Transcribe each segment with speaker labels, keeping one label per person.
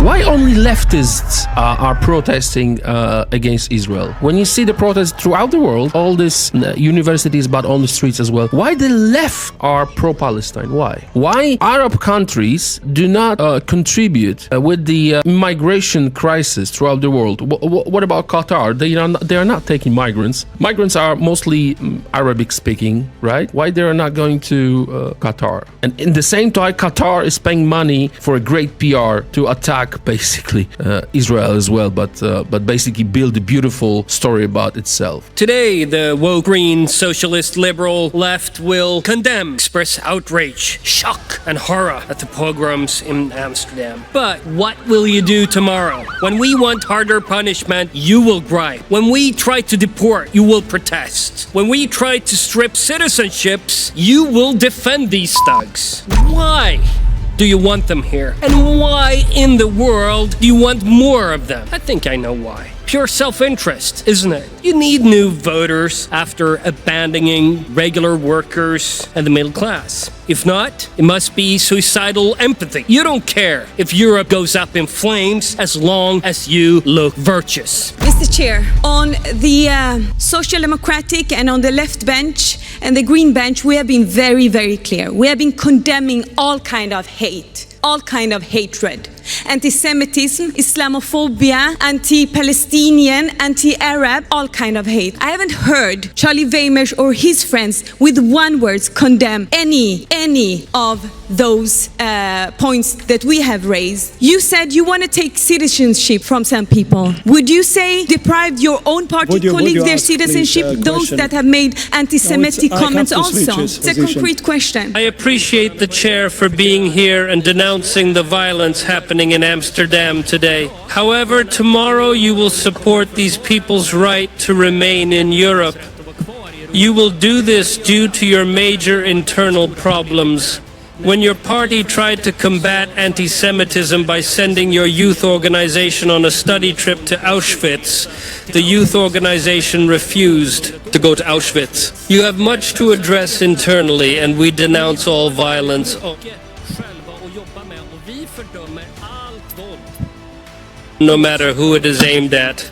Speaker 1: Why only leftists are protesting against Israel? When you see the protests throughout the world, all these universities, but on the streets as well, why the left are pro-Palestine? Why Arab countries do not contribute with the migration crisis throughout the world? What about Qatar? They are not taking migrants. Migrants are mostly Arabic speaking, right? Why they are not going to Qatar? And in the same time, Qatar is paying money for a great PR to attack basically Israel as well, but basically build a beautiful story about itself.
Speaker 2: Today, the woke, green, socialist, liberal left will condemn, express outrage, shock, and horror at the pogroms in Amsterdam. But what will you do tomorrow? When we want harder punishment, you will gripe. When we try to deport, you will protest. When we try to strip citizenships, you will defend these thugs. Why do you want them here? And why in the world do you want more of them? I think I know why. Pure self-interest, isn't it? You need new voters after abandoning regular workers and the middle class. If not, it must be suicidal empathy. You don't care if Europe goes up in flames as long as you look virtuous.
Speaker 3: Mr. Chair, on the Social Democratic and on the left bench and the Green bench, we have been very, very clear. We have been condemning all kind of hate, all kind of hatred. Anti-Semitism, Islamophobia, anti-Palestinian, anti-Arab, all kind of hate. I haven't heard Charlie Weimers or his friends with one word condemn any of those points that we have raised. You said you want to take citizenship from some people. Would you say deprive your own party colleagues their citizenship, please, those that have made anti-Semitic comments also? It's a concrete question.
Speaker 2: I appreciate the chair for being here and denouncing the violence happening in Amsterdam today. However, tomorrow you will support these people's right to remain in Europe. You will do this due to your major internal problems. When your party tried to combat anti-Semitism by sending your youth organization on a study trip to Auschwitz, the youth organization refused to go to Auschwitz. You have much to address internally, and we denounce all violence. No matter who it is aimed at.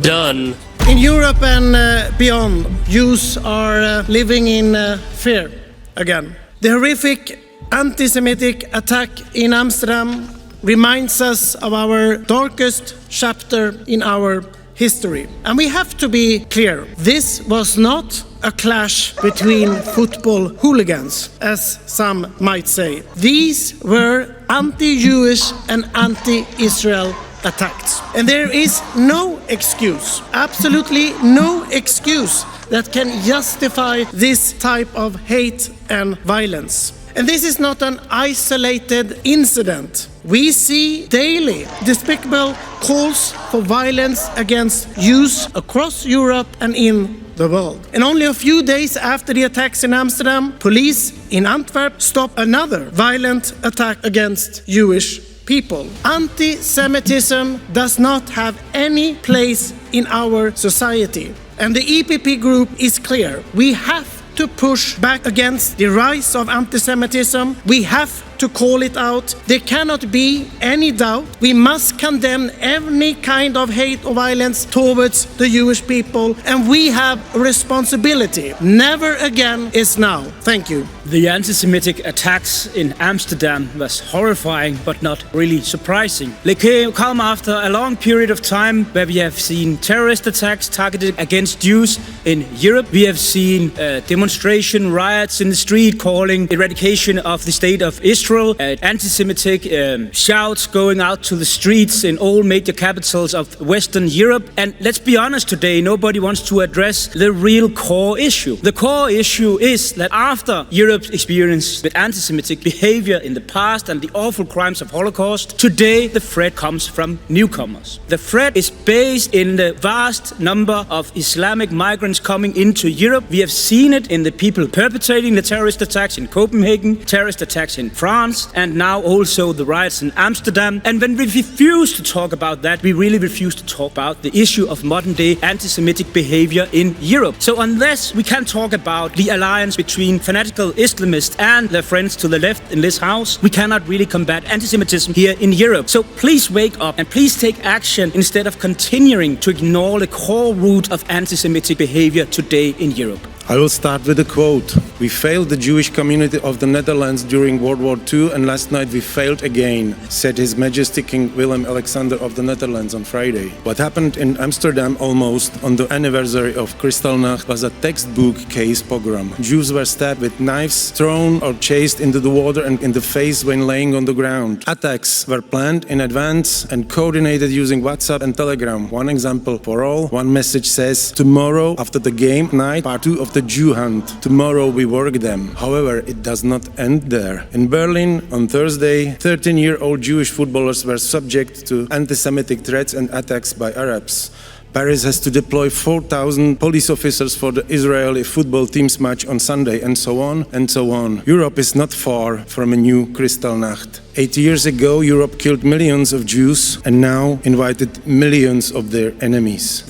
Speaker 2: Done.
Speaker 4: In Europe and beyond, Jews are living in fear again. The horrific anti-Semitic attack in Amsterdam reminds us of our darkest chapter in our history. And we have to be clear, this was not a clash between football hooligans, as some might say. These were anti-Jewish and anti-Israel attacks. And there is no excuse, absolutely no excuse that can justify this type of hate and violence. And this is not an isolated incident. We see daily despicable calls for violence against Jews across Europe and in the world. And only a few days after the attacks in Amsterdam, police in Antwerp stopped another violent attack against Jewish people. Anti-Semitism does not have any place in our society. And the EPP group is clear. We have to push back against the rise of anti-Semitism. We have to call it out. There cannot be any doubt. We must condemn any kind of hate or violence towards the Jewish people, and we have a responsibility. Never again is now. Thank you.
Speaker 5: The anti-Semitic attacks in Amsterdam was horrifying, but not really surprising. They come after a long period of time where we have seen terrorist attacks targeted against Jews in Europe. We have seen demonstration riots in the street calling eradication of the state of Israel. Anti-Semitic shouts going out to the streets in all major capitals of Western Europe. And let's be honest today, nobody wants to address the real core issue. The core issue is that after Europe's experience with anti-Semitic behavior in the past and the awful crimes of Holocaust, today the threat comes from newcomers. The threat is based in the vast number of Islamic migrants coming into Europe. We have seen it in the people perpetrating the terrorist attacks in Copenhagen, terrorist attacks in France, France, and now also the riots in Amsterdam. And when we refuse to talk about that, we really refuse to talk about the issue of modern-day anti-Semitic behavior in Europe. So unless we can talk about the alliance between fanatical Islamists and their friends to the left in this house, we cannot really combat anti-Semitism here in Europe. So please wake up and please take action instead of continuing to ignore the core root of anti-Semitic behavior today in Europe.
Speaker 6: I will start with a quote. We failed the Jewish community of the Netherlands during World War II, and last night we failed again, said His Majesty King Willem Alexander of the Netherlands on Friday. What happened in Amsterdam almost on the anniversary of Kristallnacht was a textbook case pogrom. Jews were stabbed with knives, thrown or chased into the water and in the face when laying on the ground. Attacks were planned in advance and coordinated using WhatsApp and Telegram. One example for all, one message says, tomorrow after the game night, part 2 of the Jew hunt. Tomorrow we work them. However, it does not end there. In Berlin on Thursday, 13-year-old Jewish footballers were subject to anti-Semitic threats and attacks by Arabs. Paris has to deploy 4,000 police officers for the Israeli football team's match on Sunday, and so on and so on. Europe is not far from a new Kristallnacht. 80 years ago, Europe killed millions of Jews and now invited millions of their enemies.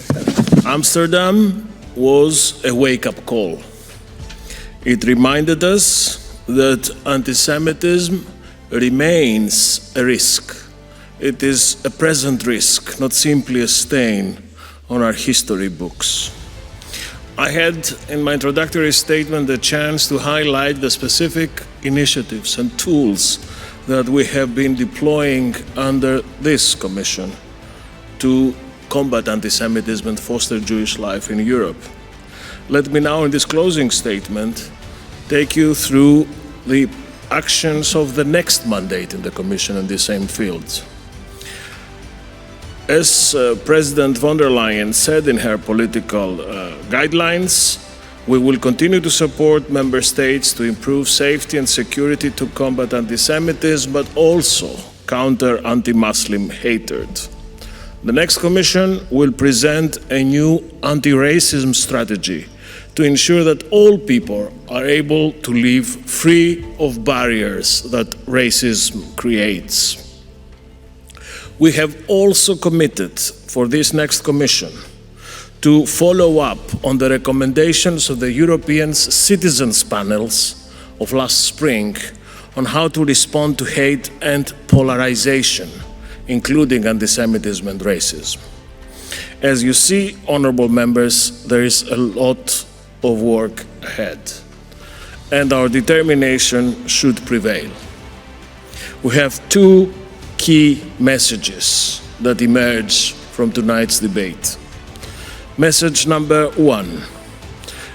Speaker 7: Amsterdam was a wake-up call. It reminded us that anti-Semitism remains a risk. It is a present risk, not simply a stain on our history books. I had, in my introductory statement, the chance to highlight the specific initiatives and tools that we have been deploying under this Commission to combat anti-Semitism and foster Jewish life in Europe. Let me now, in this closing statement, take you through the actions of the next mandate in the Commission in the same fields. As President von der Leyen said in her political guidelines, we will continue to support member states to improve safety and security to combat anti-Semitism, but also counter anti-Muslim hatred. The next Commission will present a new anti-racism strategy to ensure that all people are able to live free of barriers that racism creates. We have also committed for this next Commission to follow up on the recommendations of the European Citizens Panels of last spring on how to respond to hate and polarization, including anti-Semitism and racism. As you see, honorable members, there is a lot of work ahead, and our determination should prevail. We have two key messages that emerge from tonight's debate. Message number one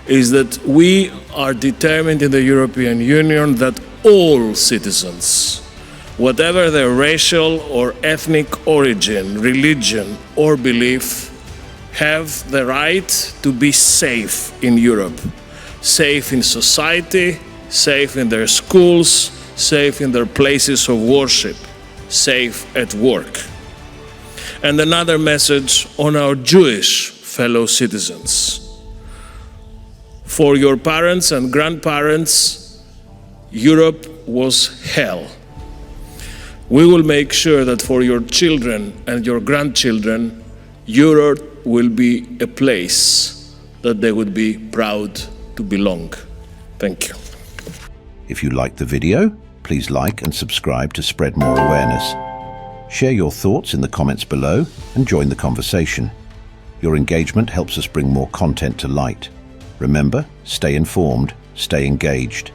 Speaker 7: is that we are determined in the European Union that all citizens, whatever their racial or ethnic origin, religion, or belief, have the right to be safe in Europe. Safe in society, safe in their schools, safe in their places of worship, safe at work. And another message on our Jewish fellow citizens. For your parents and grandparents, Europe was hell. We will make sure that for your children and your grandchildren, Europe will be a place that they would be proud to belong. Thank you.
Speaker 8: If you liked the video, please like and subscribe to spread more awareness. Share your thoughts in the comments below and join the conversation. Your engagement helps us bring more content to light. Remember, stay informed, stay engaged.